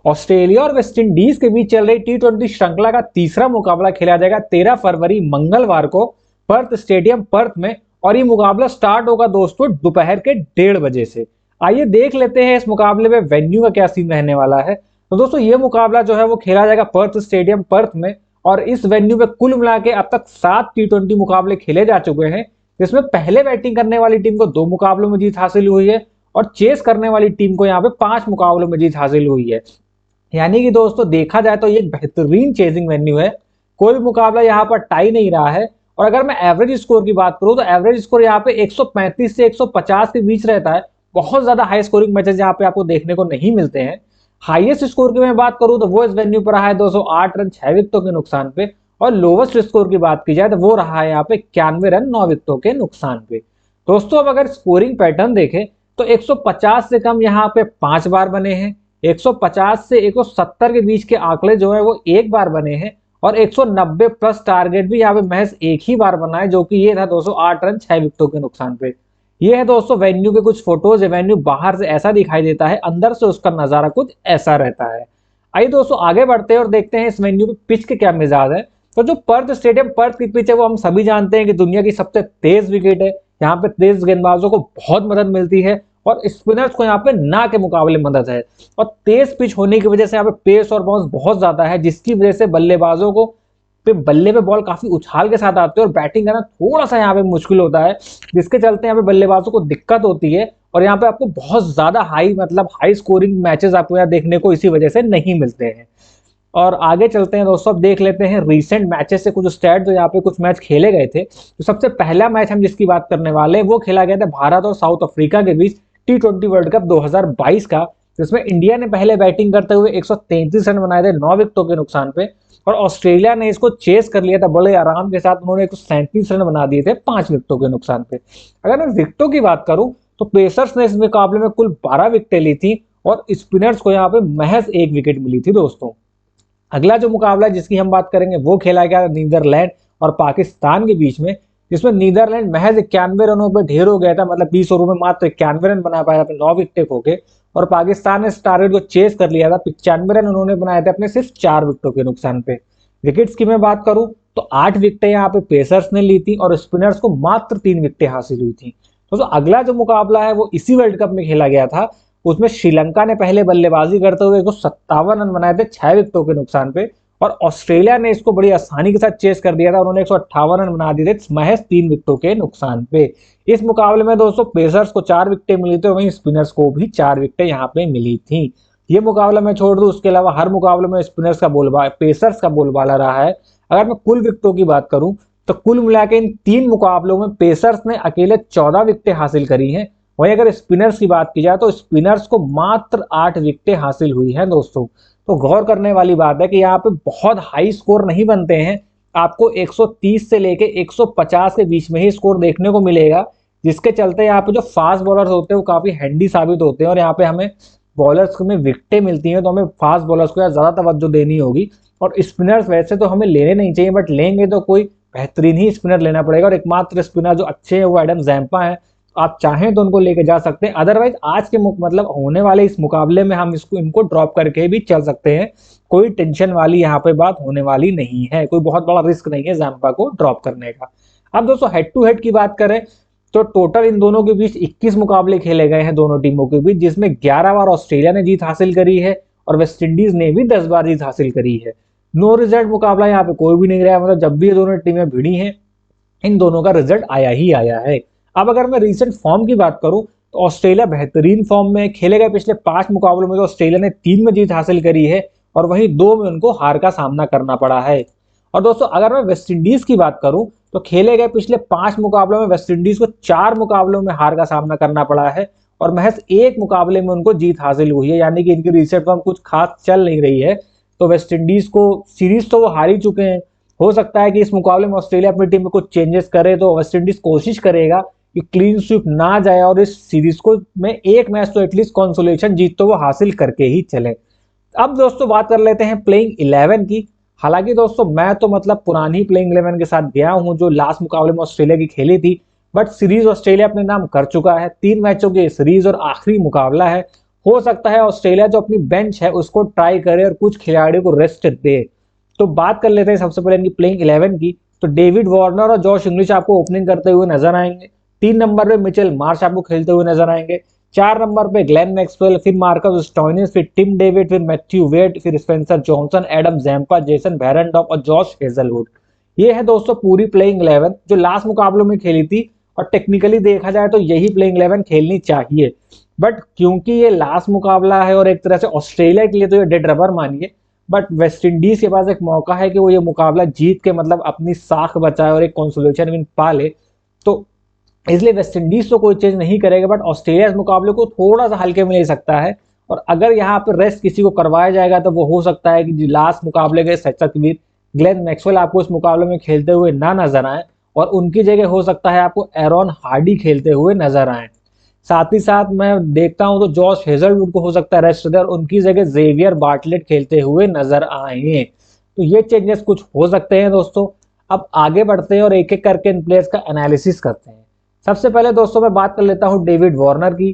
Australia और West Indies के बीच चल रही टी20 श्रृंखला का तीसरा मुकाबला खेला जाएगा 13 फरवरी मंगलवार को पर्थ स्टेडियम पर्थ में। और ये मुकाबला स्टार्ट होगा दोस्तों दोपहर के 1:30 बजे से। आइए देख लेते हैं इस मुकाबले में वेन्यू का क्या सीन रहने वाला है। तो दोस्तों ये मुकाबला जो है वो खेला जाएगा पर्थ स्टेडियम पर्थ में। और इस वेन्यू पे कुल मिला के अब तक 7 टी20 मुकाबले खेले जा चुके हैं, जिसमें पहले बैटिंग करने वाली टीम को 2 मुकाबलों में जीत हासिल हुई है और चेस करने वाली टीम को यहाँ पे 5 मुकाबलों में जीत हासिल हुई है। यानी कि दोस्तों देखा जाए तो ये एक बेहतरीन चेजिंग वेन्यू है, कोई मुकाबला यहाँ पर टाई नहीं रहा है। और अगर मैं एवरेज स्कोर की बात करूं तो एवरेज स्कोर यहाँ पे 135 से 150 के बीच रहता है। बहुत ज्यादा हाई स्कोरिंग मैचेस यहाँ पे आपको देखने को नहीं मिलते हैं। हाईएस्ट स्कोर की मैं बात करूं तो वो इस वेन्यू पर रहा है 208 रन 6 विकेटों के नुकसान पे। और लोवेस्ट स्कोर की बात की जाए तो वो रहा है यहाँ पे 91 रन 9 विकेटों के नुकसान पे। दोस्तों अब अगर स्कोरिंग पैटर्न देखें तो 150 से कम यहाँ पे 5 बार बने हैं, 150 से 170 के बीच के आंकड़े जो है वो एक बार बने हैं, और 190 प्लस टारगेट भी यहाँ पे महज एक ही बार बना है, जो कि ये था 208 रन 6 विकेटों के नुकसान पे। ये है दोस्तों वेन्यू के कुछ फोटोज। वेन्यू बाहर से ऐसा दिखाई देता है, अंदर से उसका नजारा कुछ ऐसा रहता है। आइए दोस्तों आगे बढ़ते हैं और देखते हैं इस वेन्यू पे पिच के क्या मिजाज है। तो जो पर्थ स्टेडियम पर्थ की पिच है वो हम सभी जानते हैं कि दुनिया की सबसे तेज विकेट है। यहाँ पे तेज गेंदबाजों को बहुत मदद मिलती है और स्पिनर्स को यहाँ पे ना के मुकाबले मदद है। और तेज पिच होने की वजह से यहाँ पे पेस और बाउंस बहुत ज्यादा है, जिसकी वजह से बल्लेबाजों को बल्ले पे बॉल काफी उछाल के साथ आते हैं और बैटिंग करना थोड़ा सा यहाँ पे मुश्किल होता है, जिसके चलते यहाँ पे बल्लेबाजों को दिक्कत होती है। और यहाँ पे आपको बहुत ज्यादा हाई स्कोरिंग मैचेस आपको यहाँ देखने को इसी वजह से नहीं मिलते हैं। और आगे चलते हैं दोस्तों, अब देख लेते हैं रीसेंट मैचेस से कुछ स्टैट जो यहाँ पे कुछ मैच खेले गए थे। तो सबसे पहला मैच हम जिसकी बात करने वाले हैं वो खेला गया था भारत और साउथ अफ्रीका के बीच टी20 वर्ल्ड कप 2022 का, जिसमें इंडिया ने पहले बैटिंग करते हुए 133 रन बनाए थे 9 विकेटों के नुकसान पे। और ऑस्ट्रेलिया ने इसको चेस कर लिया था बड़े आराम के साथ, उन्होंने 137 रन बना दिए थे 5 विकेटों के नुकसान पे। अगर मैं विकेटों की बात करूं तो पेसर्स ने इस मुकाबले में कुल 12 विकेटें ली थी और स्पिनर्स को यहाँ पे महज 1 विकेट मिली थी दोस्तों। अगला जो मुकाबला जिसकी हम बात करेंगे वो खेला गया नीदरलैंड और पाकिस्तान के बीच में, जिसमें नीदरलैंड महज 91 रनों पर ढेर हो गया था, मतलब 20 ओवरों में मात्र 91 रन बना पाया अपने 9 विकेटें खो के। और पाकिस्तान ने इस टारगेट को चेस कर लिया था, 95 रन उन्होंने बनाए थे अपने सिर्फ 4 विकेटों के नुकसान पे। विकेट्स की मैं बात करूं तो 8 विकेटें यहाँ पे पेसर्स ने ली थी और स्पिनर्स को मात्र 3 विकेटें हासिल हुई थी। तो अगला जो मुकाबला है वो इसी वर्ल्ड कप में खेला गया था, उसमें श्रीलंका ने पहले बल्लेबाजी करते हुए 157 रन बनाए थे 6 विकेटों के नुकसान पे। और ऑस्ट्रेलिया ने इसको बड़ी आसानी के साथ चेस कर दिया था, उन्होंने 158 रन बना दिए थे महज 3 विकेटों के नुकसान पे। इस मुकाबले में दोस्तों पेसर्स को 4 विकेटें मिली थी, वहीं स्पिनर्स को भी 4 विकेटें यहाँ पे मिली थी। ये मुकाबला मैं छोड़ दूं, उसके अलावा हर मुकाबले में स्पिनर्स का बोलबाला पेसर्स का बोलबाला रहा है। अगर मैं कुल विकेटों की बात करूं तो कुल मिलाकर इन 3 मुकाबलों में पेसर्स ने अकेले 14 विकेटें हासिल करी हैं। वहीं अगर स्पिनर्स की बात की जाए तो स्पिनर्स को मात्र 8 विकेटें हासिल हुई हैं दोस्तों। तो गौर करने वाली बात है कि यहाँ पे बहुत हाई स्कोर नहीं बनते हैं, आपको 130 से लेके 150 के बीच में ही स्कोर देखने को मिलेगा, जिसके चलते यहाँ पे जो फास्ट बॉलर्स होते हैं वो काफी हैंडी साबित होते हैं। और यहाँ पे हमें बॉलर्स में विकेटें मिलती हैं तो हमें फास्ट बॉलर्स को ज्यादा तवज्जो देनी होगी। और स्पिनर्स वैसे तो हमें लेने नहीं चाहिए, बट लेंगे तो कोई बेहतरीन ही स्पिनर लेना पड़ेगा। और एकमात्र स्पिनर जो अच्छे हैं वो एडम जैम्पा है, आप चाहें तो उनको लेके जा सकते हैं। अदरवाइज आज के मतलब होने वाले इस मुकाबले में हम इनको ड्रॉप करके भी चल सकते हैं, कोई टेंशन वाली यहाँ पे बात होने वाली नहीं है, कोई बहुत बड़ा रिस्क नहीं है जैम्पा को ड्रॉप करने का। अब दोस्तों हेड टू हेड की बात करें तो टोटल इन दोनों के बीच 21 मुकाबले खेले गए हैं दोनों टीमों के बीच, जिसमें 11 बार ऑस्ट्रेलिया ने जीत हासिल करी है और वेस्ट इंडीज ने भी 10 बार जीत हासिल करी है। नो रिजल्ट मुकाबला यहाँ पे कोई भी नहीं रहा, मतलब जब भी ये दोनों टीमें भिड़ी हैं इन दोनों का रिजल्ट आया ही आया है। अब अगर मैं रीसेंट फॉर्म की बात करूं तो ऑस्ट्रेलिया बेहतरीन फॉर्म में, खेले गए पिछले 5 मुकाबलों में तो ऑस्ट्रेलिया ने 3 में जीत हासिल करी है और वहीं 2 में उनको हार का सामना करना पड़ा है। और दोस्तों अगर मैं वेस्ट इंडीज की बात करूं तो खेले गए पिछले 5 मुकाबलों में वेस्ट इंडीज को 4 मुकाबलों में हार का सामना करना पड़ा है और महज 1 मुकाबले में उनको जीत हासिल हुई है, यानी कि इनकी रिसेंट फॉर्म कुछ खास चल नहीं रही है। तो वेस्ट इंडीज को सीरीज तो वो हार ही चुके हैं, हो सकता है कि इस मुकाबले में ऑस्ट्रेलिया अपनी टीम में कुछ चेंजेस करे, तो वेस्ट इंडीज कोशिश करेगा कि क्लीन स्वीप ना जाए और इस सीरीज को में एक मैच तो एटलीस्ट कंसोलेशन जीत तो वो हासिल करके ही चले। अब दोस्तों बात कर लेते हैं प्लेइंग 11 की। हालांकि दोस्तों मैं तो मतलब पुरानी प्लेइंग 11 के साथ गया हूं जो लास्ट मुकाबले में ऑस्ट्रेलिया की खेली थी, बट सीरीज ऑस्ट्रेलिया अपने नाम कर चुका है, 3 मैचों की सीरीज और आखिरी मुकाबला है। हो सकता है ऑस्ट्रेलिया जो अपनी बेंच है उसको ट्राई करे और कुछ खिलाड़ियों को रेस्ट दे। तो बात कर लेते हैं सबसे पहले इनकी प्लेइंग 11 की। तो डेविड वार्नर और जॉश इंग्लिश आपको ओपनिंग करते हुए नजर आएंगे। 3 नंबर पे मिचेल मार्श आपको खेलते हुए नजर आएंगे। 4 नंबर पे ग्लेन मैक्सवेल, फिर मार्कस स्टोइनिस, फिर टिम डेविड, फिर मैथ्यू वेड, फिर Spencer Johnson, Adam Zampa, Jason Behrendorff और जॉश हेजलवुड। ये है दोस्तों पूरी प्लेइंग 11 जो लास्ट मुकाबलों में खेली थी। और टेक्निकली देखा जाए तो यही प्लेइंग 11 खेलनी चाहिए, बट क्योंकि ये लास्ट मुकाबला है और एक तरह से ऑस्ट्रेलिया के लिए तो ये डेड रबर मानिए, बट वेस्ट इंडीज के पास एक मौका है कि वो ये मुकाबला जीत के मतलब अपनी साख बचाए और एक कंसोलेशन विन पा ले। तो इसलिए वेस्ट इंडीज तो कोई चेंज नहीं करेगा, बट ऑस्ट्रेलिया इस मुकाबले को थोड़ा सा हल्के में ले सकता है। और अगर यहाँ पर रेस्ट किसी को करवाया जाएगा तो वो हो सकता है कि लास्ट मुकाबले के शतकवीर ग्लेन मैक्सवेल आपको इस मुकाबले में खेलते हुए ना नजर आए, और उनकी जगह हो सकता है आपको एरॉन हार्डी खेलते हुए नजर आए। साथ ही साथ मैं देखता हूं तो जॉश हेजलवुड को हो सकता है रेस्ट दे और उनकी जगह जेवियर बार्टलेट खेलते हुए नजर आए। तो ये चेंजेस कुछ हो सकते हैं दोस्तों। अब आगे बढ़ते हैं और एक एक करके इन प्लेयर्स का एनालिसिस करते हैं। सबसे पहले दोस्तों मैं बात कर लेता हूं डेविड वार्नर की।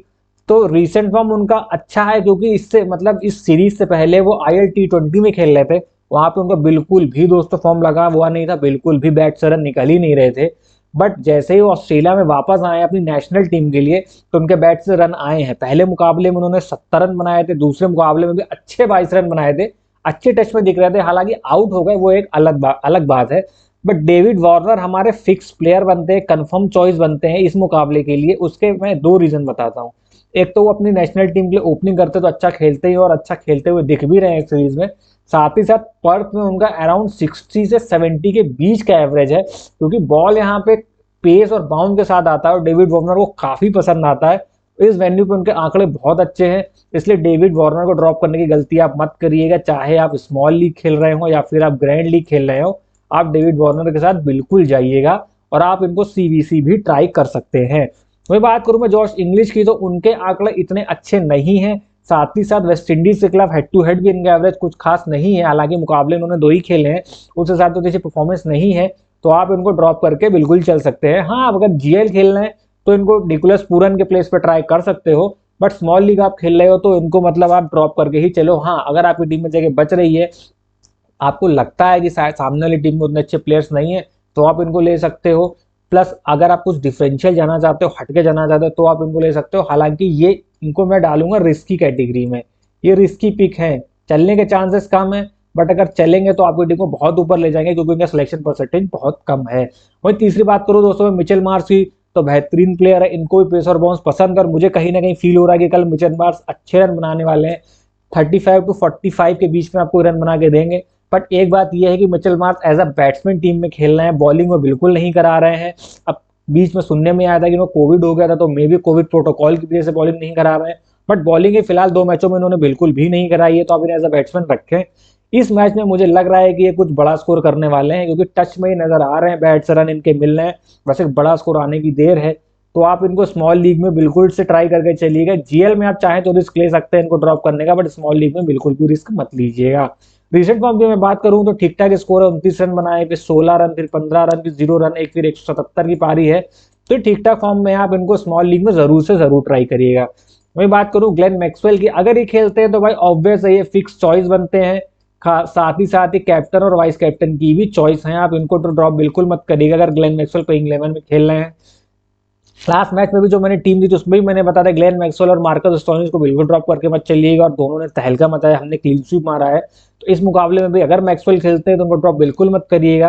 तो रीसेंट फॉर्म उनका अच्छा है, क्योंकि इससे मतलब इस सीरीज से पहले वो IL T20 में खेल रहे थे, वहां पे उनका बिल्कुल भी दोस्तों फॉर्म लगा हुआ नहीं था, बिल्कुल भी बैट से रन निकल ही नहीं रहे थे। बट जैसे ही वो ऑस्ट्रेलिया में वापस आए अपनी नेशनल टीम के लिए, तो उनके बैट से रन आए हैं। पहले मुकाबले में उन्होंने 70 रन बनाए थे, दूसरे मुकाबले में भी अच्छे 22 रन बनाए थे, अच्छे टच में दिख रहे थे। हालांकि आउट हो गए वो एक अलग बात है। बट डेविड वार्नर हमारे फिक्स प्लेयर बनते हैं, कंफर्म चॉइस बनते हैं इस मुकाबले के लिए। उसके मैं 2 रीजन बताता हूँ। एक तो वो अपनी नेशनल टीम के लिए ओपनिंग करते तो अच्छा खेलते ही और अच्छा खेलते हुए दिख भी रहे हैं सीरीज में। साथ ही साथ पर्थ में उनका अराउंड 60 से 70 के बीच का एवरेज है, क्योंकि बॉल यहाँ पे पेस और बाउंस के साथ आता है और डेविड वार्नर को काफी पसंद आता है। इस वेन्यू पे उनके आंकड़े बहुत अच्छे हैं, इसलिए डेविड वार्नर को ड्रॉप करने की गलती आप मत करिएगा। चाहे आप स्मॉल लीग खेल रहे हो या फिर आप ग्रैंड लीग खेल रहे हो, आप डेविड वार्नर के साथ बिल्कुल जाइएगा और आप इनको CVC भी ट्राई कर सकते हैं। वही बात करूं मैं जॉश इंग्लिश की, तो उनके आंकड़े इतने अच्छे नहीं हैं। साथ ही साथ वेस्ट इंडीज के खिलाफ हेड टू हेड भी इनका एवरेज कुछ खास नहीं है। हालांकि मुकाबले इन्होंने 2 ही खेले हैं, उस हिसाब से परफॉर्मेंस नहीं है, तो आप इनको ड्रॉप करके बिल्कुल चल सकते हैं। हाँ, अगर GL खेलना है तो इनको निकोलस पूरन के प्लेस पे ट्राई कर सकते हो, बट स्मॉल लीग आप खेल रहे हो तो इनको मतलब आप ड्रॉप करके ही चलो। हाँ, अगर आपकी टीम में जगह बच रही है, आपको लगता है कि शायद सामने वाली टीम में उतने अच्छे प्लेयर्स नहीं है, तो आप इनको ले सकते हो। प्लस अगर आप कुछ डिफरेंशियल जाना चाहते हो, हटके जाना चाहते हो, तो आप इनको ले सकते हो। हालांकि ये इनको मैं डालूंगा रिस्की कैटेगरी में, ये रिस्की पिक है, चलने के चांसेस कम है, बट अगर चलेंगे तो आपकी टीम को बहुत ऊपर ले जाएंगे, क्योंकि इनका सिलेक्शन परसेंटेज बहुत कम है। वही तीसरी बात करूँ दोस्तों मैं मिचेल मार्श की, तो बेहतरीन प्लेयर है, इनको भी पेस और बाउंस पसंद है, और मुझे कहीं ना कहीं फील हो रहा है कि कल मिचेल मार्श अच्छे रन बनाने वाले हैं। 35 to 45 के बीच में आपको रन बना के देंगे। बट एक बात यह है कि Mitchell Marsh as a batsman team में खेल रहे हैं, बॉलिंग में बिल्कुल नहीं करा रहे हैं। अब बीच में सुनने में आया था कि कोविड हो गया था, तो मे भी कोविड प्रोटोकॉल की वजह से बॉलिंग नहीं करा रहे हैं, बट बॉलिंग फिलहाल 2 मैचों में इन्होंने बिल्कुल भी नहीं कराई है, तो आप इन्हें एज अ बैट्समैन रखें। इस मैच में मुझे लग रहा है कि ये कुछ बड़ा स्कोर करने वाले हैं, क्योंकि टच में ही नजर आ रहे हैं, बैट से रन इनके मिल रहे हैं, बस एक बड़ा स्कोर आने की देर है। तो आप इनको स्मॉल लीग में बिल्कुल से ट्राई करके चलिएगा। GL में आप चाहें तो रिस्क ले सकते हैं इनको ड्रॉप करने का, बट स्मॉल लीग में बिल्कुल भी रिस्क मत लीजिएगा। रिसेंट फॉर्म की मैं बात करूं तो ठीक ठाक स्कोर है, 29 रन बनाए, फिर 16 रन, फिर 15 रन, फिर 0 रन, एक फिर 177 की पारी है। तो ठीक ठाक फॉर्म में आप इनको स्मॉल लीग में जरूर से जरूर ट्राई करिएगा। वही बात करूं ग्लेन मैक्सवेल की, अगर ये खेलते हैं तो भाई ऑब्वियस है ये फिक्स चॉइस बनते हैं। साथ ही कैप्टन और वाइस कैप्टन की भी चॉइस है, आप इनको तो ड्रॉप बिल्कुल मत करिएगा अगर ग्लेन मैक्सवेल प्लेइंग 11 में खेल रहे हैं। लास्ट मैच में भी जो मैंने टीम दी थी उसमें भी मैंने बताया ग्लेन मैक्सवेल और मार्कस स्टोइनिस को बिल्कुल ड्रॉप करके मत चलिएगा, और दोनों ने तहलका मचाया, हमने क्लीन स्वीप मारा है। तो इस मुकाबले में भी अगर मैक्सवेल खेलते हैं तो उनको ड्रॉप बिल्कुल मत करिएगा।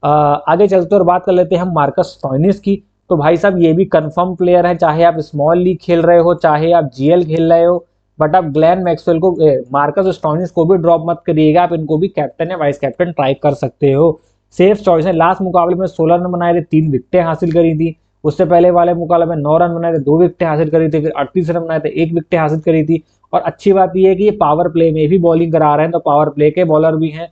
आगे चलते और बात कर लेते हैं हम मार्कस स्टोइनिस की। तो भाई साहब ये भी कंफर्म प्लेयर है, चाहे आप स्मॉल लीग खेल रहे हो, चाहे आप GL खेल रहे हो, बट आप ग्लेन मैक्सवेल को मार्कस स्टोइनिस को भी ड्रॉप मत करिएगा, आप इनको भी कैप्टन या वाइस कैप्टन ट्राई कर सकते हो। सेफ चॉइस है। लास्ट मुकाबले में 16 रन बनाए थे, 3 विकेटें हासिल करी थी। उससे पहले वाले मुकाबले में 9 रन बनाए थे, 2 विकेटें हासिल करी थी, फिर 38 रन बनाए थे, 1 विकेट हासिल करी थी। और अच्छी बात यह है कि ये पावर प्ले में भी बॉलिंग करा रहे हैं, तो पावर प्ले के बॉलर भी हैं।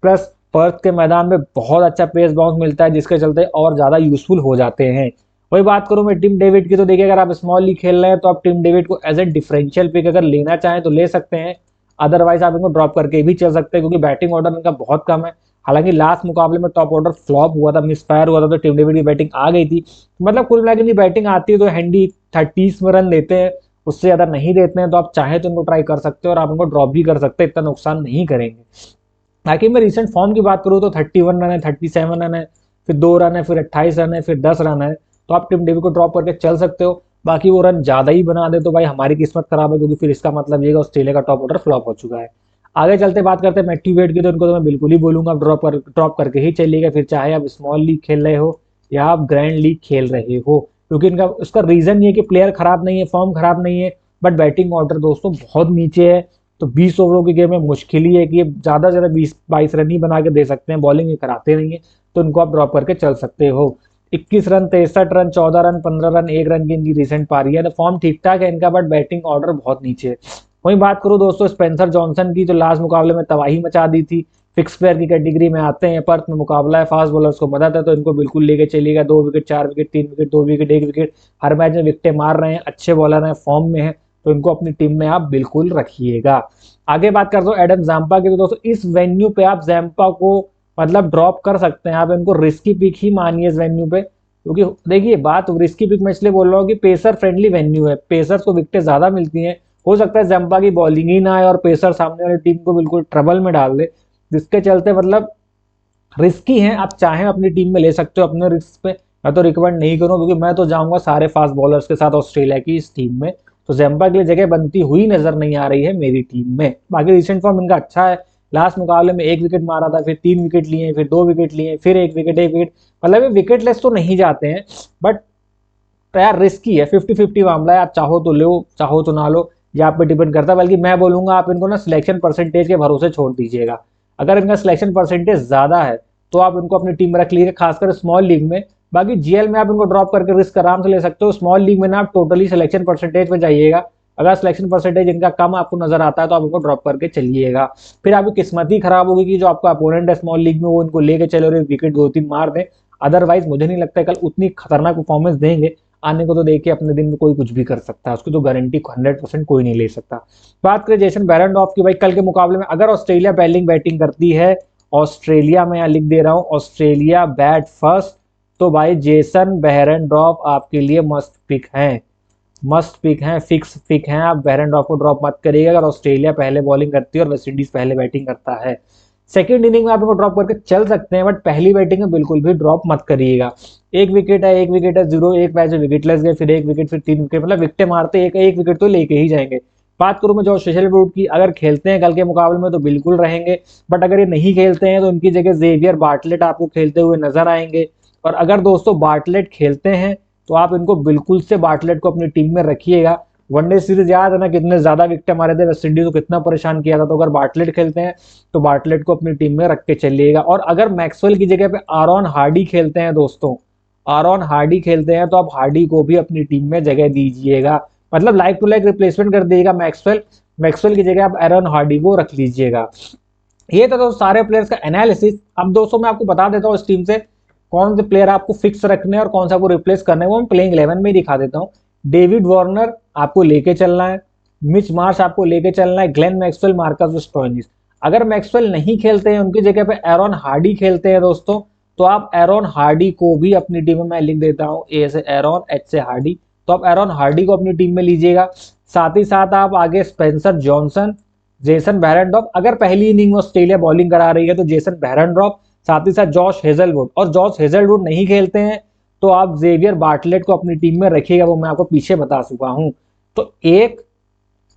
प्लस पर्थ के मैदान में बहुत अच्छा पेस बाउंस मिलता है, जिसके चलते और ज्यादा यूजफुल हो जाते हैं। वही बात करूं मैं टिम डेविड की, तो देखिए अगर आप स्मॉल लीग खेल रहे हैं तो आप टिम डेविड को एज ए डिफरेंशियल पिक अगर लेना चाहें तो ले सकते हैं, अदरवाइज आप इनको ड्रॉप करके भी चल सकते हैं, क्योंकि बैटिंग ऑर्डर इनका बहुत कम है। हालांकि लास्ट मुकाबले में टॉप ऑर्डर फ्लॉप हुआ था, मिसफायर हुआ था, तो टिम डेविड की बैटिंग आ गई थी। मतलब कुल मिलाकर इनकी बैटिंग आती है तो हैंडी 30 में रन देते हैं, उससे ज़्यादा नहीं देते हैं तो आप चाहें तो उनको ट्राई कर सकते हो और आप उनको ड्रॉप भी कर सकते हैं, इतना नुकसान नहीं करेंगे। बाकी मैं रिसेंट फॉर्म की बात करूँ तो 31 रन है, 37 रन है, फिर 2 रन है, फिर 28 रन है, फिर 10 रन है, तो आप टिम डेविड को ड्रॉप करके चल सकते हो। बाकी वो रन ज़्यादा ही बना दे तो भाई हमारी किस्मत खराब है, क्योंकि फिर इसका मतलब ये ऑस्ट्रेलिया का टॉप ऑर्डर फ्लॉप हो चुका है। आगे चलते बात करते हैं मैथ्यू वेड की, तो इनको तो मैं बिल्कुल ही बोलूंगा ड्रॉप करके ही चलिएगा, फिर चाहे आप स्मॉल लीग खेल रहे हो या आप ग्रैंड लीग खेल रहे हो, क्योंकि इनका उसका रीजन ये कि प्लेयर खराब नहीं है, फॉर्म खराब नहीं है, बट बैटिंग ऑर्डर दोस्तों बहुत नीचे है। तो 20 ओवरों की गेम में मुश्किल ही है कि ये ज़्यादा से ज़्यादा 20-22 रन ही बना के दे सकते हैं, बॉलिंग ये कराते नहीं है, तो इनको आप ड्रॉप करके चल सकते हो। 21 run, 63 run, 14 run, 15 run, 1 run की इनकी रिसेंट पारी है, तो फॉर्म ठीक ठाक है इनका, बट बैटिंग ऑर्डर बहुत नीचे है। वहीं बात करूं दोस्तों स्पेंसर जॉनसन की, जो लास्ट मुकाबले में तबाही मचा दी थी, फिक्स प्लेयर की कैटेगरी में आते हैं, पर्थ में मुकाबला है, फास्ट बॉलर्स को मदद है, तो इनको बिल्कुल लेके चलिएगा। 2 wicket, 4 wicket, 3 wicket, 2 wicket, 1 wicket, हर मैच में विकेटें मार रहे हैं, अच्छे बॉलर हैं, फॉर्म में है, तो इनको अपनी टीम में आप बिल्कुल रखिएगा। आगे बात करते हो एडम जैम्पा की, तो दोस्तों इस वेन्यू पे आप जैम्पा को मतलब ड्रॉप कर सकते हैं, आप इनको रिस्की पिक ही मानिए इस वेन्यू पे, क्योंकि देखिए बात रिस्की पिक मैं इसलिए बोल रहा हूँ कि पेसर फ्रेंडली वेन्यू है, पेसर्स को विकेटें ज्यादा मिलती हैं, हो सकता है जंपा की बॉलिंग ही ना आए और पेसर सामने वाली टीम को बिल्कुल ट्रबल में डाल दे, जिसके चलते मतलब रिस्की है। आप चाहें अपनी टीम में ले सकते हो अपने रिस्क पे, मैं तो रिकमेंड नहीं करूँ, क्योंकि मैं तो जाऊंगा सारे फास्ट बॉलर्स के साथ ऑस्ट्रेलिया की इस टीम में, तो जैम्पा के लिए जगह बनती हुई नजर नहीं आ रही है मेरी टीम में। बाकी रिसेंट फॉर्म इनका अच्छा है, लास्ट मुकाबले में 1 विकेट मारा था, फिर 3 विकेट लिए, फिर 2 विकेट लिए, फिर 1 विकेट, मतलब ये विकेट लेस तो नहीं जाते हैं, बट यार रिस्की है, 50-50 मामला है, आप चाहो तो लो चाहो तो ना लो, ये आप पे डिपेंड करता है। बल्कि मैं बोलूंगा आप इनको ना सिलेक्शन परसेंटेज के भरोसे छोड़ दीजिएगा, अगर इनका सिलेक्शन परसेंटेज ज्यादा है तो आप इनको अपनी टीम में रख लीजिए, खासकर स्मॉल लीग में। बाकी जीएल में आप इनको ड्रॉप करके रिस्क आराम से ले सकते हो, स्मॉल लीग में ना आप टोटली सिलेक्शन परसेंटेज पे जाइएगा, अगर सिलेक्शन परसेंटेज इनका कम आपको नजर आता है तो आप इनको ड्रॉप करके चलिएगा। फिर आपकी किस्मत ही खराब होगी कि जो आपका अपोनेंट है स्मॉल लीग में वो इनको लेके चले और विकेट 2-3 मार दे, अदरवाइज मुझे नहीं लगता कल उतनी खतरनाक परफॉर्मेंस देंगे। आने को तो देखिए अपने दिन में कोई कुछ भी कर सकता है, उसकी तो गारंटी 100% कोई नहीं ले सकता। बात करें जेसन बेरेंडॉर्फ की, भाई कल के मुकाबले में अगर ऑस्ट्रेलिया पहली बैटिंग करती है, ऑस्ट्रेलिया में यहाँ लिख दे रहा हूँ ऑस्ट्रेलिया बैट फर्स्ट, तो भाई जेसन बेरेंडॉर्फ आपके लिए मस्त पिक है, मस्ट पिक है, फिक्स पिक है। आप बेरेंडॉर्फ को ड्रॉप मत करिएगा अगर ऑस्ट्रेलिया पहले बॉलिंग करती है और वेस्ट इंडीज पहले बैटिंग करता है। सेकंड इनिंग में आप इनको ड्रॉप करके चल सकते हैं, बट पहली बैटिंग में बिल्कुल भी ड्रॉप मत करिएगा। 1 विकेट है 0, एक मैच में विकेट लेस गए, फिर 1 विकेट, फिर 3 विकेट, मतलब विकेट मारते एक विकेट तो लेके ही जाएंगे। बात करूं मैं जॉश हेजलवुड की, अगर खेलते हैं कल के मुकाबले में तो बिल्कुल रहेंगे, बट अगर ये नहीं खेलते हैं तो उनकी जगह जेवियर बार्टलेट आपको खेलते हुए नजर आएंगे। और अगर दोस्तों बार्टलेट खेलते हैं तो आप इनको बिल्कुल से बार्टलेट को अपनी टीम में रखिएगा। वनडे सीरीज याद है ना कितने ज्यादा विकेट मारे थे, वेस्ट इंडीज को कितना परेशान किया था, तो अगर बार्टलेट खेलते हैं तो बार्टलेट को अपनी टीम में रख के चलिएगा। और अगर मैक्सवेल की जगह पे आरॉन हार्डी खेलते हैं दोस्तों, आरॉन हार्डी खेलते हैं तो आप हार्डी को भी अपनी टीम में जगह दीजिएगा, मतलब लाइक टू लाइक रिप्लेसमेंट कर देगा मैक्सवेल की जगह आप आरॉन हार्डी को रख लीजिएगा। ये था दोस्तों सारे प्लेयर्स का एनालिसिस। अब दोस्तों मैं आपको बता देता हूँ इस टीम से कौन से प्लेयर आपको फिक्स रखने हैं और कौन सा आपको रिप्लेस करना है, वो मैं प्लेइंग 11 में ही दिखा देता हूँ। डेविड वार्नर आपको लेके चलना है, मिच मार्श आपको लेके चलना है, ग्लेन मैक्सवेल, मार्कस स्टोइनिस। अगर मैक्सवेल नहीं खेलते हैं उनकी जगह पे एरॉन हार्डी खेलते हैं दोस्तों, तो आप एरॉन हार्डी को भी अपनी टीम में मैं लिख देता हूँ, ए से एरॉन, एच से हार्डी, तो आप एरॉन हार्डी को अपनी टीम में लीजिएगा। साथ ही साथ आप आगे स्पेंसर जॉनसन, जेसन बेरेंडॉर्फ, अगर पहली इनिंग में ऑस्ट्रेलिया बॉलिंग करा रही है तो जेसन बेरेंडॉर्फ, साथ ही साथ जॉश हेजलवुड, और जॉश हेजलवुड नहीं खेलते हैं तो आप जेवियर बार्टलेट को अपनी टीम में रखिएगा, वो मैं आपको पीछे बता चुका हूं। तो 1,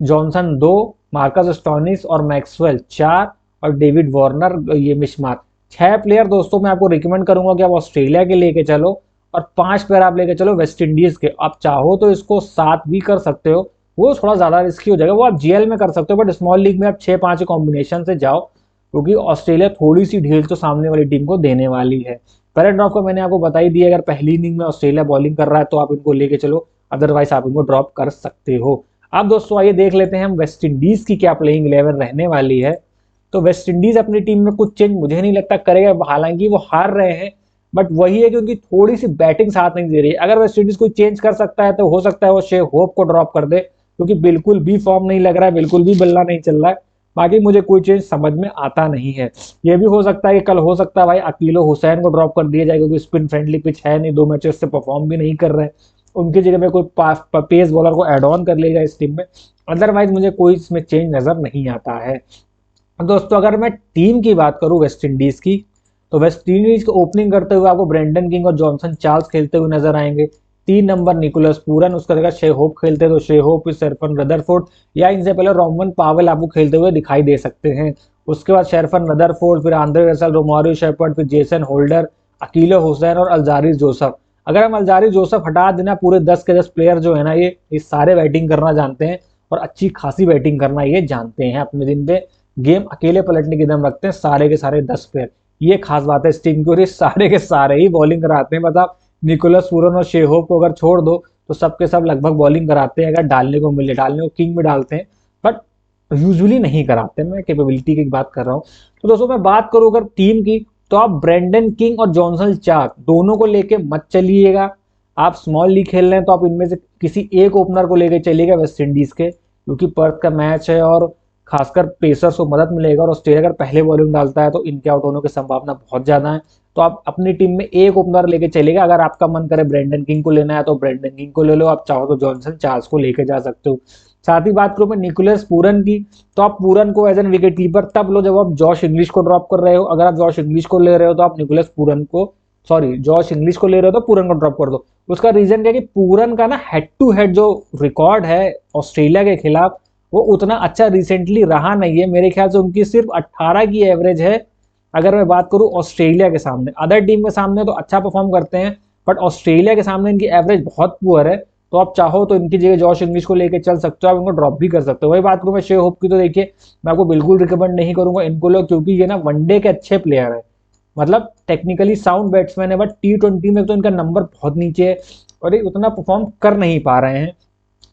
जॉनसन 2, मार्कस स्टोइनिस और मैक्सवेल 4, और डेविड वार्नर ये मिशमार 6 प्लेयर दोस्तों मैं आपको रिकमेंड करूंगा कि आप ऑस्ट्रेलिया के लेके चलो, और 5 प्लेयर आप लेके चलो वेस्ट इंडीज के। आप चाहो तो इसको 7 भी कर सकते हो, वो थोड़ा ज्यादा रिस्की हो जाएगा, वो आप जीएल में कर सकते हो, बट स्मॉल लीग में आप 6-5 कॉम्बिनेशन से जाओ, क्योंकि ऑस्ट्रेलिया थोड़ी सी ढील तो सामने वाली टीम को देने वाली है। बेरेंडॉर्फ को मैंने आपको बता ही दिया, अगर पहली इनिंग में ऑस्ट्रेलिया बॉलिंग कर रहा है तो आप इनको लेके चलो, अदरवाइज आप इनको ड्रॉप कर सकते हो। अब दोस्तों आइए देख लेते हैं हम वेस्ट इंडीज की क्या प्लेइंग 11 रहने वाली है। तो वेस्ट इंडीज अपनी टीम में कुछ चेंज मुझे नहीं लगता करेगा, हालांकि वो हार रहे हैं, बट वही है कि उनकी थोड़ी सी बैटिंग साथ नहीं दे रही है। अगर वेस्ट इंडीज कोई चेंज कर सकता है तो हो सकता है वो शे होप को ड्रॉप कर दे, क्योंकि बिल्कुल भी फॉर्म नहीं लग रहा है, बिल्कुल भी बल्ला नहीं चल रहा है। बाकी मुझे कोई चेंज समझ में आता नहीं है। ये भी हो सकता है कि कल हो सकता है भाई अकीलो हुसैन को ड्रॉप कर दिया जाए, क्योंकि स्पिन फ्रेंडली पिच है नहीं, 2 मैचेस से परफॉर्म भी नहीं कर रहे हैं, उनकी जगह में कोई पेस बॉलर को ऐड ऑन कर लेगा इस टीम में। अदरवाइज मुझे कोई इसमें चेंज नजर नहीं आता है। दोस्तों अगर मैं टीम की बात करूं वेस्ट इंडीज की, तो वेस्ट इंडीज को ओपनिंग करते हुए आपको ब्रेंडन किंग और जॉनसन चार्ल्स खेलते हुए नजर आएंगे। 3 नंबर निकोलस पूरन, उसका जगह शे होप खेलते तो शे होप, शेरफन रदरफोर्ड या इनसे पहले रोमन पावेल आपको खेलते हुए दिखाई दे सकते हैं। उसके बाद शेरफन रदरफोर्ड, फिर आंद्रे रसल, रोमारियो शेपर्ड, फिर जेसन होल्डर, अकीलो हुसैन और अल्जारी जोसफ। अगर हम अल्जारी जोसफ हटा देना, पूरे 10 के 10 प्लेयर जो है ना ये सारे बैटिंग करना जानते हैं और अच्छी खासी बैटिंग करना ये जानते हैं। अपने दिन पे गेम अकेले पलटने की दम रखते हैं सारे के सारे 10 प्लेयर। ये खास बात है इस टीम की, और ये सारे के सारे ही बॉलिंग कराते हैं। मतलब निकोलस पूरन और शेहोप को अगर छोड़ दो तो सबके सब लगभग बॉलिंग कराते हैं। अगर डालने को मिले, डालने को किंग में डालते हैं, बट यूजुअली नहीं कराते। मैं कैपेबिलिटी की बात कर रहा हूँ। तो दोस्तों मैं बात करूँ अगर टीम की, तो आप ब्रेंडन किंग और जॉनसन चार्ल्स दोनों को लेके मत चलिएगा। आप स्मॉल लीग खेल रहे हैं तो आप इनमें से किसी एक ओपनर को लेके चलिएगा वेस्ट इंडीज के, क्योंकि पर्थ का मैच है और खासकर पेसर्स को मदद मिलेगा। और ऑस्ट्रेलिया अगर पहले बॉलिंग डालता है तो इनके आउट होने की संभावना बहुत ज्यादा है। तो आप अपनी टीम में एक ओपनर लेके चलेगा। अगर आपका मन करे ब्रेंडन किंग को लेना है तो ब्रेंडन किंग को ले लो, आप चाहो तो जॉनसन चार्ल्स को लेके जा सकते हो। साथ ही बात करूं मैं निकोलस पूरन की, तो आप पूरन को एज एन विकेट कीपर तब लो जब आप जॉश इंग्लिश को ड्रॉप कर रहे हो। अगर आप जॉश इंग्लिश को ले रहे हो तो आप निकोलस पूरन को, सॉरी जॉश इंग्लिश को ले रहे हो तो पूरन को ड्रॉप कर दो। उसका रीजन क्या है कि पूरन का ना हेड टू हेड जो रिकॉर्ड है ऑस्ट्रेलिया के खिलाफ वो उतना अच्छा रिसेंटली रहा नहीं है। मेरे ख्याल से उनकी सिर्फ 18 की एवरेज है। अगर मैं बात करूं ऑस्ट्रेलिया के सामने, अदर टीम के सामने तो अच्छा परफॉर्म करते हैं, बट ऑस्ट्रेलिया के सामने इनकी एवरेज बहुत पुअर है। तो आप चाहो तो इनकी जगह जॉश इंग्लिश को लेकर चल सकते हो, आप इनको ड्रॉप भी कर सकते हो। वही बात करूं मैं शे होप की, तो देखिए मैं आपको बिल्कुल रिकमेंड नहीं करूंगा इनको लो, क्योंकि ये ना वनडे के अच्छे प्लेयर है, मतलब टेक्निकली साउंड बैट्समैन है, बट T20 में तो इनका नंबर बहुत नीचे है और ये उतना परफॉर्म कर नहीं पा रहे हैं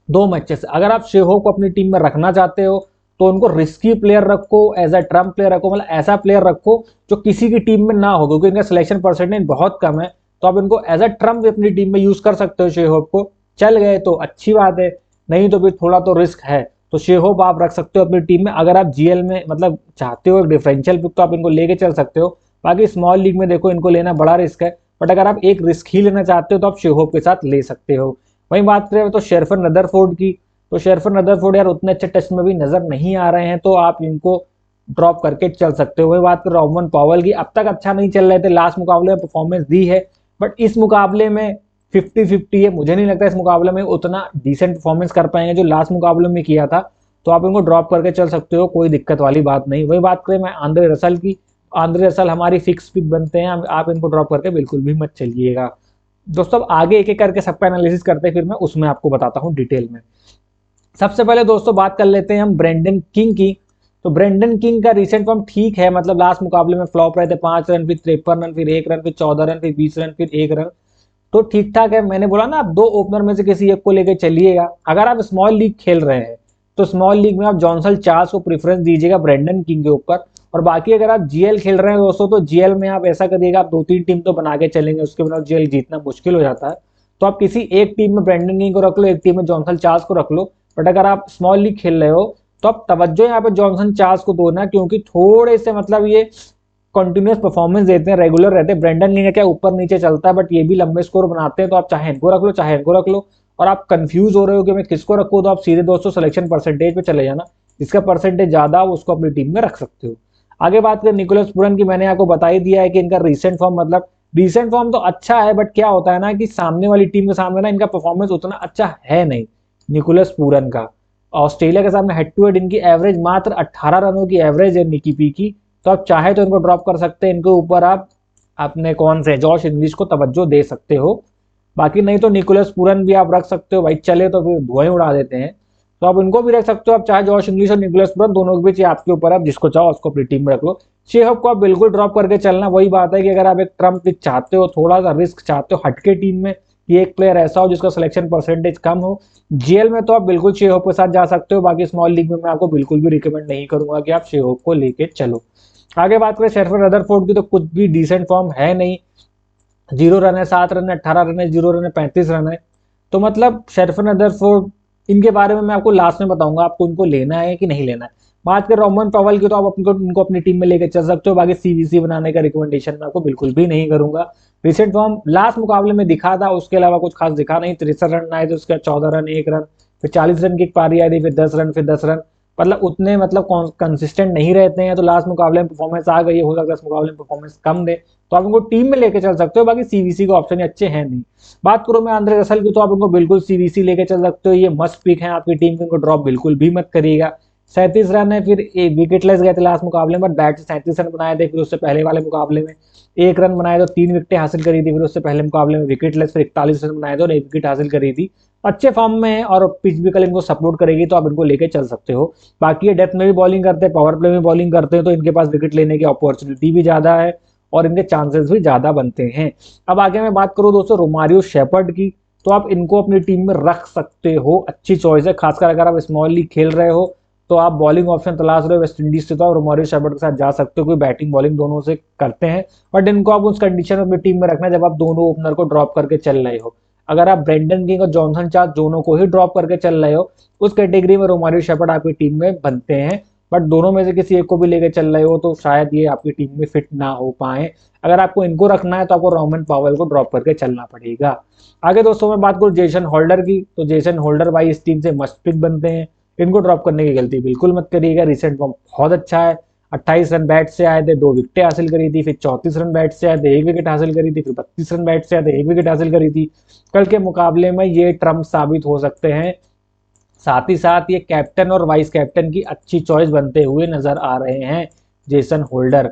2 मैचेस। अगर आप शेहो को अपनी टीम में रखना चाहते हो तो उनको रिस्की प्लेयर रखो, एज अ ट्रम्प प्लेयर रखो, मतलब ऐसा प्लेयर रखो जो किसी की टीम में ना हो, क्योंकि इनका सिलेक्शन परसेंटेज बहुत कम है। तो आप इनको एज अ ट्रम्प अपनी टीम में यूज कर सकते हो। शेहोप को चल गए तो अच्छी बात है, नहीं तो फिर थोड़ा तो रिस्क है। तो शेहोप आप रख सकते हो अपनी टीम में। अगर आप जीएल में मतलब चाहते हो एक डिफरेंशियल पिक तो आप इनको लेके चल सकते हो। बाकी स्मॉल लीग में देखो इनको लेना बड़ा रिस्क है, बट अगर आप एक रिस्क ही लेना चाहते हो तो आप शेहोप के साथ ले सकते हो। वहीं बात करें तो शेरफन रदरफोर्ड की, तो शेरफन रदरफोर्ड यार उतने अच्छे टेस्ट में भी नजर नहीं आ रहे हैं, तो आप इनको ड्रॉप करके चल सकते हो। वही बात करें रोमन पावेल की, अब तक अच्छा नहीं चल रहे थे, लास्ट मुकाबले में परफॉर्मेंस दी है, बट इस मुकाबले में 50-50 है। मुझे नहीं लगता इस मुकाबले में उतना डिसेंट परफॉर्मेंस कर पाएंगे जो लास्ट मुकाबले में किया था। तो आप इनको ड्रॉप करके चल सकते हो, कोई दिक्कत वाली बात नहीं। वही बात करें मैं आंद्रे रसल की, आंद्रे रसल हमारी फिक्स पिक बनते हैं, आप इनको ड्रॉप करके बिल्कुल भी मत चलिएगा। दोस्तों अब आगे एक एक करके सबका एनालिसिस करते हैं, फिर मैं उसमें आपको बताता हूं डिटेल में। सबसे पहले दोस्तों बात कर लेते हैं हम ब्रेंडन किंग की। तो ब्रेंडन किंग का रिसेंट फॉर्म ठीक है, मतलब लास्ट मुकाबले में फ्लॉप रहे थे, 5 रन, फिर 53 रन, फिर 1 रन, फिर 14 रन, फिर 20 रन, फिर 1 रन, तो ठीक ठाक है। मैंने बोला ना आप 2 ओपनर में से किसी एक को लेकर चलिएगा। अगर आप स्मॉल लीग खेल रहे हैं तो स्मॉल लीग में आप जॉनसन चार्ल्स को प्रेफरेंस दीजिएगा ब्रेंडन किंग के ऊपर। और बाकी अगर आप जीएल खेल रहे हैं दोस्तों, तो जीएल में आप ऐसा करिएगा, आप 2-3 टीम तो बना के चलेंगे, उसके बिना जीएल जीतना मुश्किल हो जाता है। तो आप किसी एक टीम में ब्रेंडन किंग को रख लो, एक टीम में जॉनसन चार्ल्स को रख लो। बट अगर आप स्मॉल लीग खेल रहे हो तो आप तवज्जो यहाँ पे जॉनसन चार्ल्स को दो ना, क्योंकि थोड़े से मतलब ये कंटिन्यूस परफॉर्मेंस देते हैं, रेगुलर रहते हैं। ब्रेंडन किंग क्या ऊपर नीचे चलता है, बट ये भी लंबे स्कोर बनाते हैं। तो आप चाहे इनको रख लो चाहे इनको रख लो। और आप कंफ्यूज हो रहे हो कि मैं किसको रखूं, तो आप सीधे दोस्तों सिलेक्शन परसेंटेज पे चले जाना, जिसका परसेंटेज ज्यादा हो उसको अपनी टीम में रख सकते हो। आगे बात करें निकोलस पूरन की, मैंने आपको बता ही दिया है कि इनका रिसेंट फॉर्म, मतलब रिसेंट फॉर्म तो अच्छा है, बट क्या होता है ना कि सामने वाली टीम के सामने ना इनका परफॉर्मेंस उतना अच्छा है नहीं। निकोलस पूरन का ऑस्ट्रेलिया के सामने हेड टू हेड इनकी एवरेज मात्र 18 रनों की एवरेज है निकी पी की। तो आप चाहे तो इनको ड्रॉप कर सकते हैं, इनके ऊपर आप अपने कौन से जॉश इंग्लिश को तवज्जो दे सकते हो। बाकी नहीं तो निकोलस पूरन भी आप रख सकते हो भाई, चले तो फिर धुएं उड़ा देते हैं। तो आप इनको भी रख सकते हो, आप चाहे जॉश इंग्लिश और निकोलस पूरन दोनों के बीच आपके ऊपर, आप जिसको चाहो उसको अपनी टीम में रख लो। शेहब को आप बिल्कुल ड्रॉप करके चलना। वही बात है कि अगर आप एक ट्रम्प पिक चाहते हो, थोड़ा सा रिस्क चाहते हो हटके टीम में, कि एक प्लेयर ऐसा हो जिसका सिलेक्शन परसेंटेज कम हो, जीएल में तो आप बिल्कुल शेहोप के साथ जा सकते हो। बाकी स्मॉल लीग में मैं आपको बिल्कुल भी रिकमेंड नहीं करूंगा कि आप शेहोप को लेके चलो। आगे बात करें शेरफन रदरफोर्ड की, तो कुछ भी डिसेंट फॉर्म है नहीं। 0 रन है, 7 रन है, 18 रन है, 0 रन है, 35 रन है। तो मतलब शेरफन रदरफोर्ड, इनके बारे में मैं आपको लास्ट में बताऊंगा आपको इनको लेना है कि नहीं लेना है। बात करें रोमन पॉवेल की तो आप इनको अपनी टीम में लेकर चल सकते हो। बाकी सीवीसी बनाने का रिकमेंडेशन मैं आपको बिल्कुल भी नहीं करूंगा। रिसेंट फॉर्म लास्ट मुकाबले में दिखा था, उसके अलावा कुछ खास दिखा नहीं। 63 रन आए थे, उसके बाद 14 रन, 1 रन, फिर 40 रन की एक पारी आई थी, फिर 10 रन, फिर 10 रन। मतलब उतने कंसिस्टेंट नहीं रहते हैं, तो लास्ट मुकाबले में परफॉर्मेंस आ गई, हो सकता है इस मुकाबले में परफॉर्मेंस कम दे, तो आप इनको टीम में लेके चल सकते हो। बाकी सीवीसी के ऑप्शन अच्छे हैं नहीं। बात करो मैं आंद्रे रसल की, तो आप इनको बिल्कुल सीवीसी लेके चल सकते हो। ये मस्ट पिक है आपकी टीम में, इनको ड्रॉप बिल्कुल भी मत करिएगा। 37 रन है, फिर विकेटलेस गए थे लास्ट मुकाबले में, बट बैट से 37 रन बनाए थे। फिर उससे पहले वाले मुकाबले में 1 रन बनाए तो 3 विकेटें हासिल करी थी। फिर उससे पहले मुकाबले में विकेटलेस, फिर 41 रन बनाए थे और 1 विकेट हासिल करी थी। अच्छे फॉर्म में है और पिच भी कल इनको सपोर्ट करेगी, तो आप इनको लेके चल सकते हो। बाकी ये डेथ में भी बॉलिंग करते हैं, पावर प्ले में बॉलिंग करते हैं, तो इनके पास विकेट लेने की अपॉर्चुनिटी भी ज्यादा है और इनके चांसेस भी ज्यादा बनते हैं। अब आगे मैं बात करूं दोस्तों रोमारियो शेपर्ड की, तो आप इनको अपनी टीम में रख सकते हो। अच्छी चॉइस है, खासकर अगर आप स्मॉल लीग खेल रहे हो तो आप बॉलिंग ऑप्शन तलाश रहे हो वेस्ट इंडीज से, तो आप रोमारियो शेपर्ड के साथ जा सकते हो, कोई बैटिंग बॉलिंग दोनों से करते हैं। बट इनको आप उस कंडीशन में अपनी टीम में रखना जब आप दोनों ओपनर को ड्रॉप करके चल रहे हो। अगर आप ब्रेंडन किंग और जॉनसन चार्ल्स दोनों को ही ड्रॉप करके चल रहे हो, उस कैटेगरी में रोमारियो शेपर्ड आपकी टीम में बनते हैं। बट दोनों में से किसी एक को भी लेकर चल रहे हो तो शायद ये आपकी टीम में फिट ना हो पाए। अगर आपको इनको रखना है तो आपको रोमन पावेल को ड्रॉप करके चलना पड़ेगा। आगे दोस्तों मैं बात करूं जेसन होल्डर की, तो जेसन होल्डर भाई इस टीम से मस्ट पिक बनते हैं। इनको ड्रॉप करने की गलती बिल्कुल मत करिएगा। रिसेंट फॉर्म बहुत अच्छा है। 28 रन बैट से आए थे, 2 विकेटें हासिल करी थी। फिर 34 रन बैट से आए थे, 1 विकेट हासिल करी थी। फिर 32 रन बैट से आए थे, 1 विकेट हासिल करी थी। कल के मुकाबले में ये ट्रम्प साबित हो सकते हैं। साथ ही साथ ये कैप्टन और वाइस कैप्टन की अच्छी चॉइस बनते हुए नजर आ रहे हैं। जेसन होल्डर,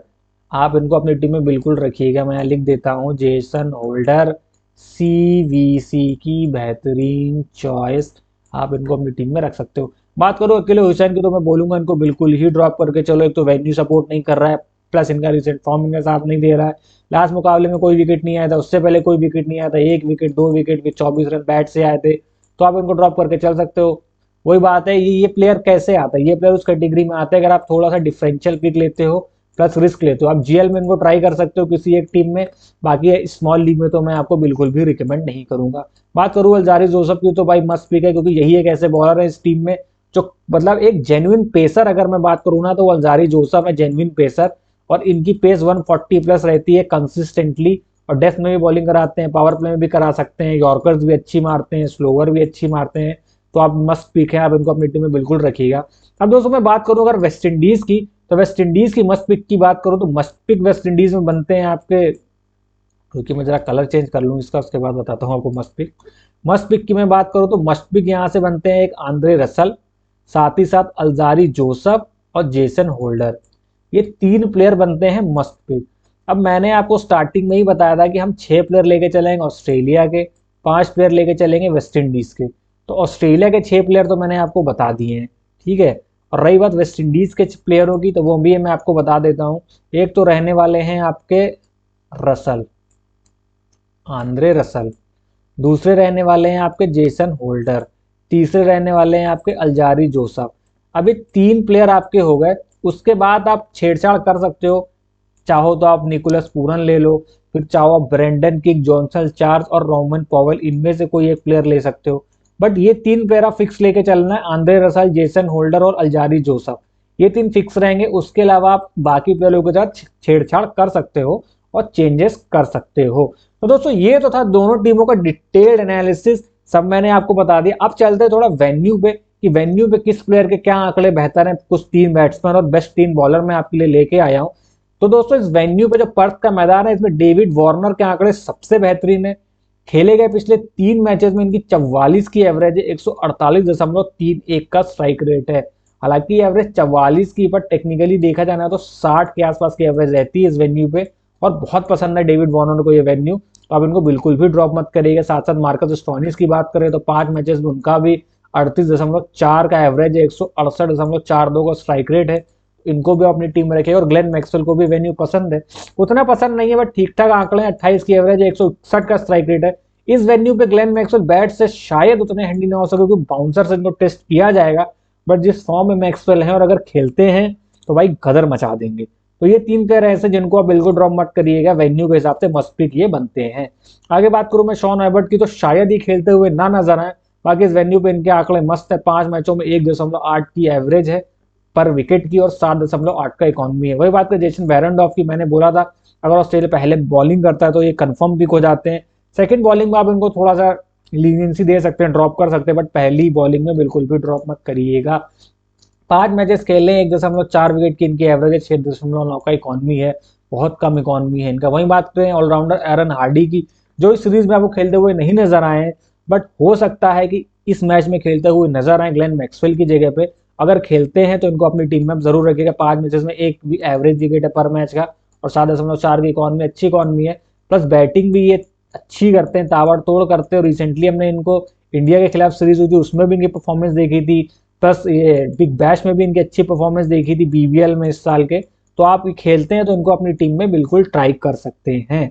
आप इनको अपनी टीम में बिल्कुल रखिएगा। मैं लिख देता हूं, जेसन होल्डर सीवीसी की बेहतरीन चॉइस, आप इनको अपनी टीम में रख सकते हो। बात करो अकेले हुसैन की, तो मैं बोलूंगा इनको बिल्कुल ही ड्रॉप करके चलो। एक तो वेन्यू सपोर्ट नहीं कर रहा है, प्लस इनका रिसेंट फॉर्म इनका साथ नहीं दे रहा है। लास्ट मुकाबले में कोई विकेट नहीं आया था, उससे पहले कोई विकेट नहीं आया था, 1 विकेट, 2 विकेट, फिर 24 रन बैट से आए थे, तो आप इनको ड्रॉप करके चल सकते हो। वही बात है, ये प्लेयर कैसे आता है, ये प्लेयर उस कैटेगरी में आता है अगर आप थोड़ा सा डिफरेंशियल पिक लेते हो प्लस रिस्क लेते हो। आप जीएल में इनको ट्राई कर सकते हो किसी एक टीम में, बाकी स्मॉल लीग में तो मैं आपको बिल्कुल भी रिकमेंड नहीं करूंगा। बात करूं अल्जारी जोसेफ की, तो भाई मस्त पिक है, क्योंकि यही एक ऐसे बॉलर है इस टीम में जो मतलब एक जेन्युइन पेसर, अगर मैं बात करूँ ना तो अल्जारी जोसेफ है जेन्युइन पेसर। और इनकी पेस 140 प्लस रहती है कंसिस्टेंटली, और डेथ में भी बॉलिंग कराते हैं, पावर प्ले में भी करा सकते हैं, यॉर्कर्स भी अच्छी मारते हैं, स्लोवर भी अच्छी मारते हैं। तो आप मस्त पिक है, आप इनको अपनी टीम में बिल्कुल रखिएगा। अब दोस्तों मैं बात करूं अगर वेस्ट इंडीज की, तो वेस्ट इंडीज की मस्त पिक की बात करूं तो मस्त पिक वेस्ट इंडीज में बनते हैं आपके, क्योंकि मैं जरा कलर चेंज कर लूं इसका, उसके बाद बताता हूं आपको मस्त पिक। मस्त पिक की मैं बात करूं तो मस्त पिक यहां से बनते हैं एक आंद्रे रसल, साथ ही साथ अल्जारी जोसेफ और जेसन होल्डर। ये 3 प्लेयर बनते हैं मस्त पिक। अब मैंने आपको स्टार्टिंग में ही बताया था कि हम 6 प्लेयर लेके चलेंगे ऑस्ट्रेलिया के, 5 प्लेयर लेके चलेंगे वेस्ट इंडीज के। तो ऑस्ट्रेलिया के 6 प्लेयर तो मैंने आपको बता दिए हैं, ठीक है। और रही बात वेस्ट इंडीज के प्लेयरों की, तो वो भी मैं आपको बता देता हूँ। एक तो रहने वाले हैं आपके रसल, आंद्रे रसल। दूसरे रहने वाले हैं आपके जेसन होल्डर। तीसरे रहने वाले हैं आपके अल्जारी जोसेफ। अभी 3 प्लेयर आपके हो गए। उसके बाद आप छेड़छाड़ कर सकते हो, चाहो तो आप निकोलस पूरन ले लो, फिर चाहो आप ब्रेंडन किंग, जॉनसन चार्ल्स और रोमन पॉवेल, इनमें से कोई एक प्लेयर ले सकते हो। बट ये 3 प्लेयर आप फिक्स लेके चलना है, आंद्रे रसल, जेसन होल्डर और अल्जारी जोसेफ। ये 3 फिक्स रहेंगे। उसके अलावा आप बाकी प्लेयरों के साथ छेड़छाड़ कर सकते हो और चेंजेस कर सकते हो। तो दोस्तों ये तो था दोनों टीमों का डिटेल्ड एनालिसिस, सब मैंने आपको बता दिया। अब चलते हैं थोड़ा वेन्यू पे, कि वेन्यू पे किस प्लेयर के क्या आंकड़े बेहतर हैं। कुछ 3 बैट्समैन और बेस्ट 3 बॉलर मैं आपके लिए लेके आया हूं। तो दोस्तों इस वेन्यू पे जो पर्थ का मैदान है, इसमें डेविड वार्नर के आंकड़े सबसे बेहतरीन है। खेले गए पिछले 3 मैचेस में इनकी 44 की एवरेज है, 148.31 का स्ट्राइक रेट है। हालांकि एवरेज 44 की, पर टेक्निकली देखा जाना तो 60 के आसपास की एवरेज रहती है इस वेन्यू पे। और बहुत पसंद है डेविड वार्नर को ये वेन्यू, तो आप इनको बिल्कुल भी ड्रॉप मत करिएगा। साथ साथ मार्कस स्टोइनिस की बात करें तो 5 मैचेस में उनका भी 38.4 का एवरेज है, 168.42 का स्ट्राइक रेट है। इनको भी अपनी टीम में रखे। और ग्लेन मैक्सवेल को भी वेन्यू पसंद है, उतना पसंद नहीं है बट ठीक ठाक आंकड़े हैं। 28 की एवरेज है, 161 का स्ट्राइक रेट है। इस वेन्यू पे ग्लेन मैक्सवेल बैट से शायद उतने हैंडी ना हो सके, क्योंकि बाउंसर से इनको टेस्ट किया जाएगा। बट जिस फॉर्म में मैक्सवेल है और अगर खेलते हैं तो भाई गदर मचा देंगे। तो ये 3 प्लेयर ऐसे जिनको आप बिल्कुल ड्रॉप मत करिएगा, वेन्यू के हिसाब से मस्ट पिक ये बनते हैं। आगे बात करूं मैं शॉन एबर्ट की, तो शायद ही खेलते हुए ना नजर आए। बाकी इस वेन्यू पे इनके आंकड़े मस्त है। 5 मैचों में 1.8 की एवरेज है, पर विकेट की और 7.8 का इकॉनमी है। वही बात कर जेसन बेरेंडॉर्फ की, मैंने बोला था अगर ऑस्ट्रेलिया पहले बॉलिंग करता है तो ये कंफर्म पिक हो जाते हैं। सेकंड बॉलिंग में आप इनको थोड़ा सा लीनियंसी दे सकते हैं, ड्रॉप कर सकते हैं, बट पहली बॉलिंग में बिल्कुल भी ड्रॉप मत करिएगा। 5 मैचेस खेले, 1.4 विकेट की इनकी एवरेज है, 6.9 का इकॉनमी है, बहुत कम इकॉनमी है इनका। वहीं बात करें ऑलराउंडर एरन हार्डी की, जो इस सीरीज में आपको खेलते हुए नहीं नजर आए हैं, बट हो सकता है कि इस मैच में खेलते हुए नजर आए ग्लेन मैक्सवेल की जगह पे। अगर खेलते हैं तो इनको अपनी टीम में जरूर रखिएगा। 5 मैचेस में एक एवरेज विकेट है पर मैच का और 7.4 की इकॉनमी, अच्छी इकॉनमी है। प्लस बैटिंग भी ये अच्छी करते हैं, ताबड़तोड़ करते हैं। और रिसेंटली हमने इनको इंडिया के खिलाफ सीरीज हुई थी उसमें भी इनकी परफॉर्मेंस देखी थी, प्लस ये बिग बैश में भी इनकी अच्छी परफॉर्मेंस देखी थी बीबीएल में इस साल के। तो आप खेलते हैं तो इनको अपनी टीम में बिल्कुल ट्राई कर सकते हैं।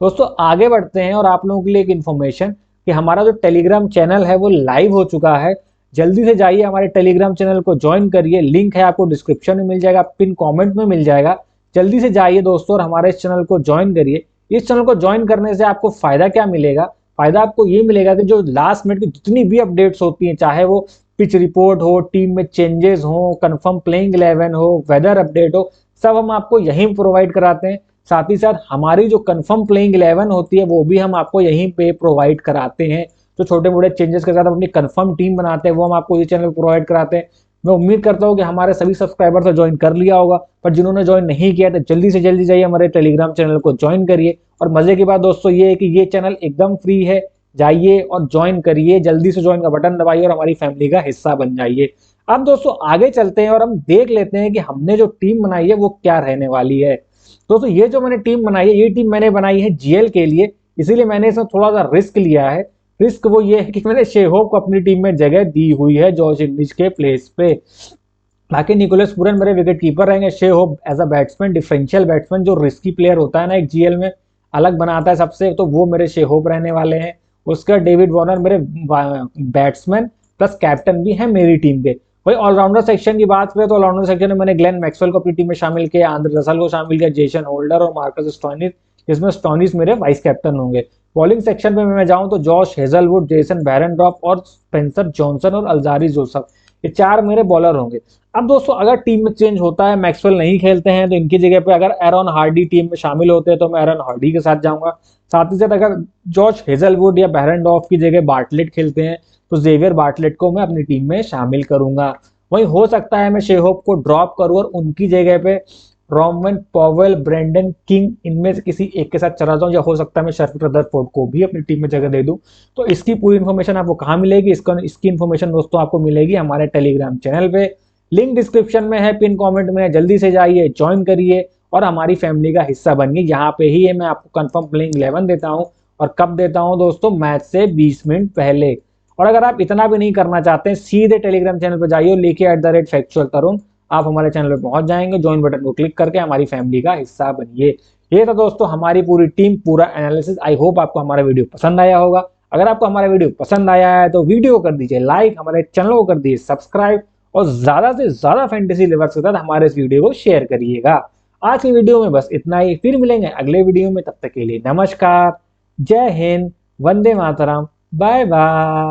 दोस्तों आगे बढ़ते हैं और आप लोगों के लिए एक इन्फॉर्मेशन कि हमारा जो टेलीग्राम चैनल है वो लाइव हो चुका है। जल्दी से जाइए हमारे टेलीग्राम चैनल को ज्वाइन करिए, लिंक है आपको डिस्क्रिप्शन में मिल जाएगा, पिन कमेंट में मिल जाएगा। जल्दी से जाइए दोस्तों और हमारे इस चैनल को ज्वाइन करिए। इस चैनल को ज्वाइन करने से आपको फायदा क्या मिलेगा? फायदा आपको ये मिलेगा कि जो लास्ट मिनट की जितनी भी अपडेट्स होती हैं, चाहे वो पिच रिपोर्ट हो, टीम में चेंजेस हो, कंफर्म प्लेइंग 11 हो, वेदर अपडेट हो, सब हम आपको यहीं प्रोवाइड कराते हैं। साथ ही साथ हमारी जो कंफर्म प्लेइंग 11 होती है वो भी हम आपको यहीं पे प्रोवाइड कराते हैं। जो छोटे मोटे चेंजेस के साथ हम अपनी कंफर्म टीम बनाते हैं वो हम आपको ये चैनल प्रोवाइड कराते हैं। मैं उम्मीद करता हूँ कि हमारे सभी सब्सक्राइबर्स ने ज्वाइन कर लिया होगा, पर जिन्होंने ज्वाइन नहीं किया तो जल्दी से जल्दी जाइए हमारे टेलीग्राम चैनल को ज्वाइन करिए। और मजे की बात दोस्तों ये है कि ये चैनल एकदम फ्री है, जाइए और ज्वाइन करिए, जल्दी से ज्वाइन का बटन दबाइए और हमारी फैमिली का हिस्सा बन जाइए। अब दोस्तों आगे चलते हैं और हम देख लेते हैं कि हमने जो टीम बनाई है वो क्या रहने वाली है। दोस्तों ये जो मैंने टीम बनाई है, ये टीम मैंने बनाई है जीएल के लिए, इसीलिए मैंने इसमें थोड़ा सा रिस्क लिया है। रिस्क वो ये है कि मैंने शेहोप को अपनी टीम में जगह दी हुई है जॉश इंग्लिश के प्लेस पे। बाकी निकोलस पूरन मेरे विकेट कीपर रहेंगे। Shai Hope as a batsman, differential batsman, जो रिस्की प्लेयर होता है ना एक जीएल में, अलग बनाता है सबसे, तो वो मेरे शेहोप रहने वाले हैं। उसका डेविड वार्नर मेरे बैट्समैन प्लस कैप्टन भी है मेरी टीम के। वही ऑलराउंडर सेक्शन की बात करें तो ऑलराउंडर सेक्शन में मैंने ग्लेन मैक्सवेल को अपनी टीम में शामिल किया, आंद्रे रसल को शामिल किया, जेसन होल्डर और मार्कस स्टोइनिस, जिसमें स्टोइनिस मेरे वाइस कैप्टन होंगे। बॉलिंग सेक्शन में मैं जाऊं तो जॉश हेजलवुड, जेसन बेरेंड्रॉफ और स्पेंसर जॉनसन और अल्जारी जोसेफ, ये 4 मेरे बॉलर होंगे। अब दोस्तों अगर टीम में चेंज होता है, मैक्सवेल नहीं खेलते हैं, तो इनकी जगह पे अगर एरन हार्डी टीम में शामिल होते हैं तो मैं एरन हार्डी के साथ जाऊंगा। साथ ही साथ अगर जॉश हेजलवुड या बेरेंडॉर्फ की जगह बार्टलेट खेलते हैं तो जेवियर बार्टलेट को मैं अपनी टीम में शामिल करूंगा। वहीं हो सकता है मैं शेहोप को ड्रॉप करूं और उनकी जगह पे रोमन पॉवेल, ब्रेंडन किंग, इनमें से किसी एक के साथ चला जाऊं, या हो सकता है मैं शर्फ रदरफोर्ड को भी अपनी टीम में जगह दे दूं। तो इसकी पूरी इन्फॉर्मेशन आपको कहाँ मिलेगी? इसकी इन्फॉर्मेशन दोस्तों आपको मिलेगी हमारे टेलीग्राम चैनल पे, लिंक डिस्क्रिप्शन में है, पिन कमेंट में है। जल्दी से जाइए, ज्वाइन करिए और हमारी फैमिली का हिस्सा बनिए। यहाँ पे ही मैं आपको कंफर्म प्लेइंग 11 देता हूँ, और कब देता हूँ दोस्तों? मैच से 20 मिनट पहले। और अगर आप इतना भी नहीं करना चाहते हैं, सीधे टेलीग्राम चैनल पर जाइए और लिखिए @factual तरुण, आप हमारे चैनल पे पहुंच जाएंगे। ज्वाइन बटन को क्लिक करके हमारी फैमिली का हिस्सा बनिए। ये था दोस्तों हमारी पूरी टीम, पूरा एनालिसिस। आई होप आपको हमारा वीडियो पसंद आया होगा। अगर आपको हमारा वीडियो पसंद आया है तो वीडियो को कर दीजिए लाइक, हमारे चैनल को कर दीजिए सब्सक्राइब, और ज्यादा से ज्यादा फैंटेसी लवर्स के साथ हमारे इस वीडियो को शेयर करिएगा। आज की वीडियो में बस इतना ही, फिर मिलेंगे अगले वीडियो में। तब तक के लिए नमस्कार, जय हिंद, वंदे मातरम, बाय बाय।